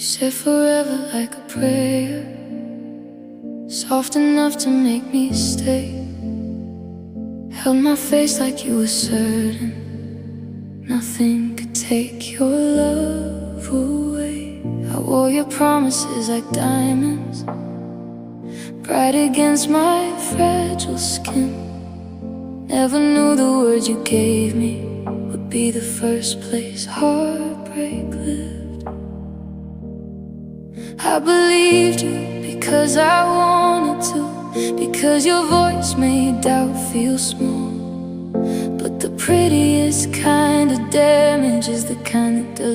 said forever like a prayer, soft enough to make me stay. Held my face like you were certain nothing could take your love away. I wore your promises like diamonds, bright against my fragile skin. Never knew the words you gave me would be the first place heartbreak lived. I believed you because I wanted to, because your voice made doubt feel small. But the prettiest kind of damage is the kind that does